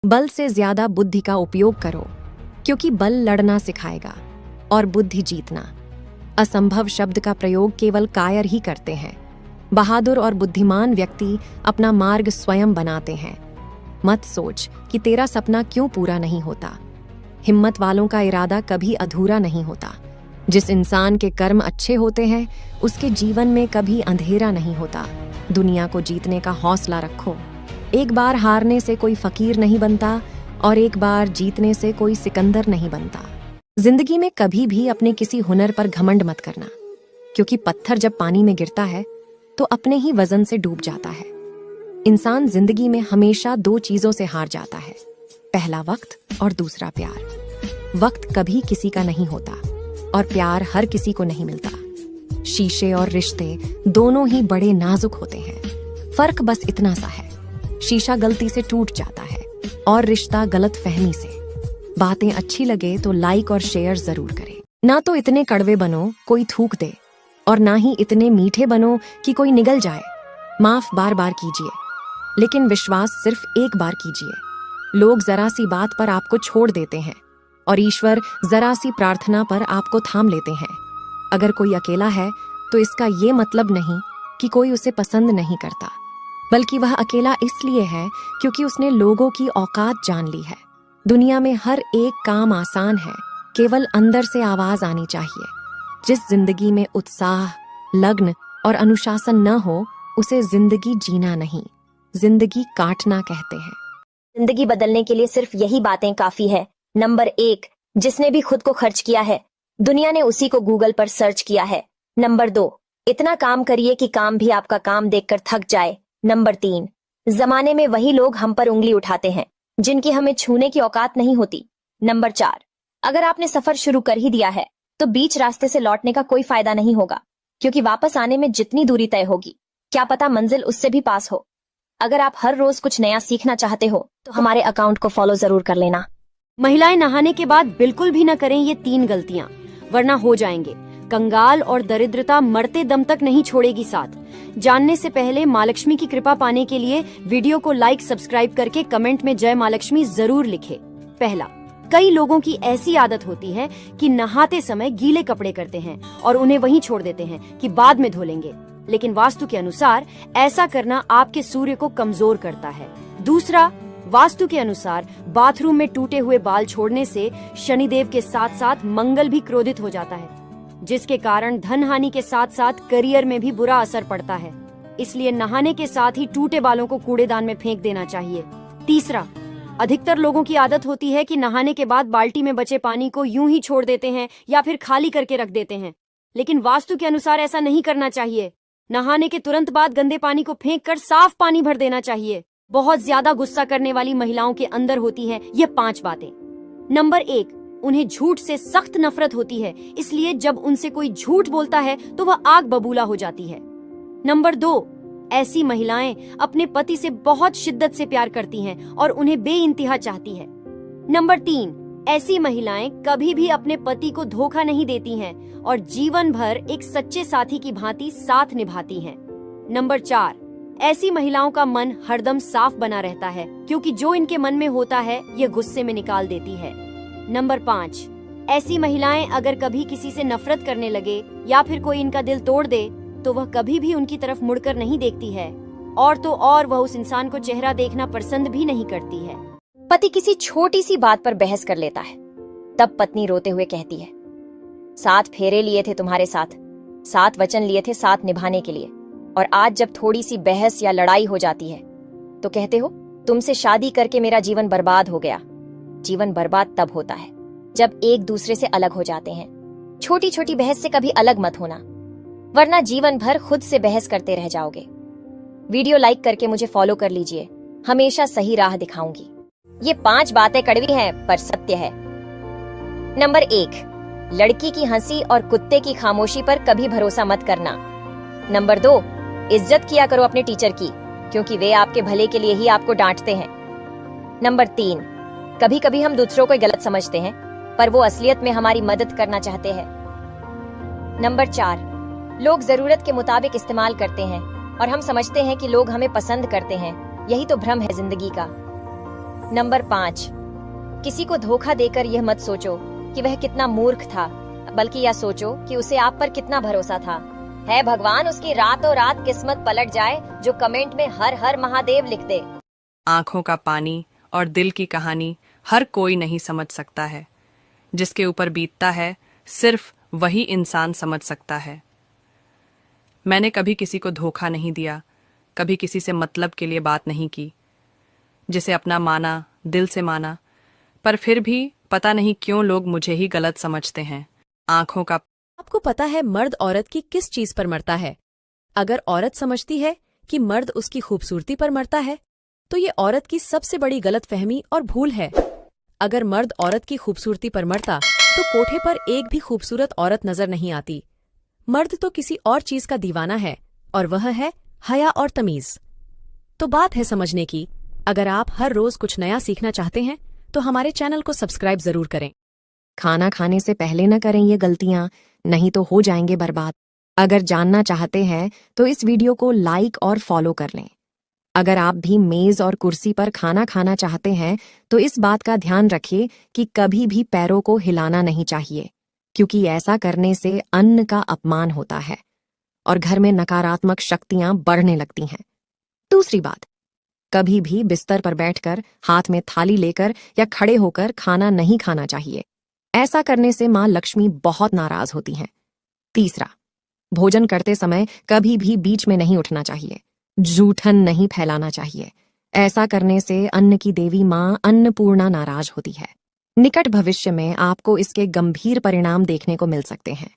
बल से ज्यादा बुद्धि का उपयोग करो, क्योंकि बल लड़ना सिखाएगा और बुद्धि जीतना। असंभव शब्द का प्रयोग केवल कायर ही करते हैं। बहादुर और बुद्धिमान व्यक्ति अपना मार्ग स्वयं बनाते हैं। मत सोच कि तेरा सपना क्यों पूरा नहीं होता। हिम्मत वालों का इरादा कभी अधूरा नहीं होता। जिस इंसान के कर्म अच्छे होते हैं उसके जीवन में कभी अंधेरा नहीं होता। दुनिया को जीतने का हौसला रखो। एक बार हारने से कोई फकीर नहीं बनता और एक बार जीतने से कोई सिकंदर नहीं बनता। जिंदगी में कभी भी अपने किसी हुनर पर घमंड मत करना, क्योंकि पत्थर जब पानी में गिरता है तो अपने ही वजन से डूब जाता है। इंसान जिंदगी में हमेशा दो चीजों से हार जाता है, पहला वक्त और दूसरा प्यार। वक्त कभी किसी का नहीं होता और प्यार हर किसी को नहीं मिलता। शीशे और रिश्ते दोनों ही बड़े नाजुक होते हैं। फर्क बस इतना सा है, शीशा गलती से टूट जाता है और रिश्ता गलत फहमी से। बातें अच्छी लगे तो लाइक और शेयर जरूर करें। ना तो इतने कड़वे बनो कोई थूक दे, और ना ही इतने मीठे बनो कि कोई निगल जाए। माफ बार बार कीजिए, लेकिन विश्वास सिर्फ एक बार कीजिए। लोग जरा सी बात पर आपको छोड़ देते हैं और ईश्वर जरा सी प्रार्थना पर आपको थाम लेते हैं। अगर कोई अकेला है तो इसका ये मतलब नहीं कि कोई उसे पसंद नहीं करता, बल्कि वह अकेला इसलिए है क्योंकि उसने लोगों की औकात जान ली है। दुनिया में हर एक काम आसान है, केवल अंदर से आवाज आनी चाहिए। जिस जिंदगी में उत्साह, लगन और अनुशासन न हो उसे जिंदगी जीना नहीं, जिंदगी काटना कहते हैं। जिंदगी बदलने के लिए सिर्फ यही बातें काफी है। नंबर 1, जिसने भी खुद को खर्च किया है दुनिया ने उसी को गूगल पर सर्च किया है। नंबर 2, इतना काम करिए कि काम भी आपका काम देखकर थक जाए। नंबर 3, जमाने में वही लोग हम पर उंगली उठाते हैं जिनकी हमें छूने की औकात नहीं होती। नंबर 4, अगर आपने सफर शुरू कर ही दिया है तो बीच रास्ते से लौटने का कोई फायदा नहीं होगा, क्योंकि वापस आने में जितनी दूरी तय होगी क्या पता मंजिल उससे भी पास हो। अगर आप हर रोज कुछ नया सीखना चाहते हो तो हमारे अकाउंट को फॉलो जरूर कर लेना। महिलाएं नहाने के बाद बिल्कुल भी न करें ये 3 गलतियां, वरना हो जाएंगे कंगाल और दरिद्रता मरते दम तक नहीं छोड़ेगी साथ। जानने से पहले माँ लक्ष्मी की कृपा पाने के लिए वीडियो को लाइक, सब्सक्राइब करके कमेंट में जय माँ लक्ष्मी जरूर लिखे। पहला, कई लोगों की ऐसी आदत होती है कि नहाते समय गीले कपड़े करते हैं और उन्हें वहीं छोड़ देते हैं कि बाद में धो लेंगे, लेकिन वास्तु के अनुसार ऐसा करना आपके सूर्य को कमजोर करता है। दूसरा, वास्तु के अनुसार बाथरूम में टूटे हुए बाल छोड़ने से शनिदेव के साथ साथ मंगल भी क्रोधित हो जाता है, जिसके कारण धन हानि के साथ साथ करियर में भी बुरा असर पड़ता है। इसलिए नहाने के साथ ही टूटे बालों को कूड़ेदान में फेंक देना चाहिए। तीसरा, अधिकतर लोगों की आदत होती है कि नहाने के बाद बाल्टी में बचे पानी को यूं ही छोड़ देते हैं या फिर खाली करके रख देते हैं, लेकिन वास्तु के अनुसार ऐसा नहीं करना चाहिए। नहाने के तुरंत बाद गंदे पानी को फेंक कर साफ पानी भर देना चाहिए। बहुत ज्यादा गुस्सा करने वाली महिलाओं के अंदर होती है ये 5 बातें। नंबर 1, उन्हें झूठ से सख्त नफरत होती है, इसलिए जब उनसे कोई झूठ बोलता है तो वह आग बबूला हो जाती है। नंबर 2, ऐसी महिलाएं अपने पति से बहुत शिद्दत से प्यार करती हैं और उन्हें बेइंतहा चाहती है। नंबर 3, ऐसी महिलाएं कभी भी अपने पति को धोखा नहीं देती हैं और जीवन भर एक सच्चे साथी की भांति साथ निभाती हैं। नंबर 4, ऐसी महिलाओं का मन हरदम साफ बना रहता है, क्योंकि जो इनके मन में होता है ये गुस्से में निकाल देती है। नंबर 5, ऐसी महिलाएं अगर कभी किसी से नफरत करने लगे या फिर कोई इनका दिल तोड़ दे तो वह कभी भी उनकी तरफ मुड़कर नहीं देखती है, और तो और वह उस इंसान को चेहरा देखना पसंद भी नहीं करती है। पति किसी छोटी सी बात पर बहस कर लेता है, तब पत्नी रोते हुए कहती है, 7 फेरे लिए थे तुम्हारे साथ, 7 वचन लिए थे साथ निभाने के लिए, और आज जब थोड़ी सी बहस या लड़ाई हो जाती है तो कहते हो तुमसे शादी करके मेरा जीवन बर्बाद हो गया। जीवन बर्बाद तब होता है जब एक दूसरे से अलग हो जाते हैं। छोटी छोटी बहस से कभी अलग मत होना, वरना जीवन भर खुद से बहस करते रह जाओगे। वीडियो लाइक करके मुझे फॉलो कर लीजिए, हमेशा सही राह दिखाऊंगी। ये 5 बातें कड़वी हैं पर सत्य है। नंबर 1, लड़की की हंसी और कुत्ते की खामोशी पर कभी भरोसा मत करना। नंबर 2, इज्जत किया करो अपने टीचर की, क्योंकि वे आपके भले के लिए ही आपको डांटते हैं। नंबर 3, कभी कभी हम दूसरों को गलत समझते हैं पर वो असलियत में हमारी मदद करना चाहते हैं। नंबर 4, लोग जरूरत के मुताबिक इस्तेमाल करते हैं और हम समझते हैं कि लोग हमें पसंद करते हैं, यही तो भ्रम है जिंदगी का। नंबर 5, किसी को धोखा देकर यह मत सोचो कि वह कितना मूर्ख था, बल्कि यह सोचो कि उसे आप पर कितना भरोसा था। है भगवान उसकी रातों रात किस्मत पलट जाए जो कमेंट में हर हर महादेव लिख दे। आंखों का पानी और दिल की कहानी हर कोई नहीं समझ सकता है। जिसके ऊपर बीतता है सिर्फ वही इंसान समझ सकता है। मैंने कभी किसी को धोखा नहीं दिया, कभी किसी से मतलब के लिए बात नहीं की, जिसे अपना माना, दिल से माना, पर फिर भी पता नहीं क्यों लोग मुझे ही गलत समझते हैं। आंखों का आपको पता है मर्द औरत की किस चीज पर मरता है? अगर औरत समझती है कि मर्द उसकी खूबसूरती पर मरता है, तो ये औरत की सबसे बड़ी गलतफहमी और भूल है। अगर मर्द औरत की खूबसूरती पर मरता, तो कोठे पर एक भी खूबसूरत औरत नजर नहीं आती। मर्द तो किसी और चीज का दीवाना है, और वह है हया और तमीज। तो बात है समझने की। अगर आप हर रोज कुछ नया सीखना चाहते हैं, तो हमारे चैनल को सब्सक्राइब जरूर करें। खाना खाने से पहले न करें ये गलतियां, नहीं तो हो जाएंगे बर्बाद। अगर जानना चाहते हैं तो इस वीडियो को लाइक और फॉलो कर लें। अगर आप भी मेज और कुर्सी पर खाना खाना चाहते हैं तो इस बात का ध्यान रखिए कि कभी भी पैरों को हिलाना नहीं चाहिए, क्योंकि ऐसा करने से अन्न का अपमान होता है और घर में नकारात्मक शक्तियां बढ़ने लगती हैं। दूसरी बात, कभी भी बिस्तर पर बैठकर हाथ में थाली लेकर या खड़े होकर खाना नहीं खाना चाहिए। ऐसा करने से मां लक्ष्मी बहुत नाराज होती हैं। तीसरा, भोजन करते समय कभी भी बीच में नहीं उठना चाहिए। जूठन नहीं फैलाना चाहिए। ऐसा करने से अन्न की देवी मां अन्नपूर्णा नाराज होती है। निकट भविष्य में आपको इसके गंभीर परिणाम देखने को मिल सकते हैं।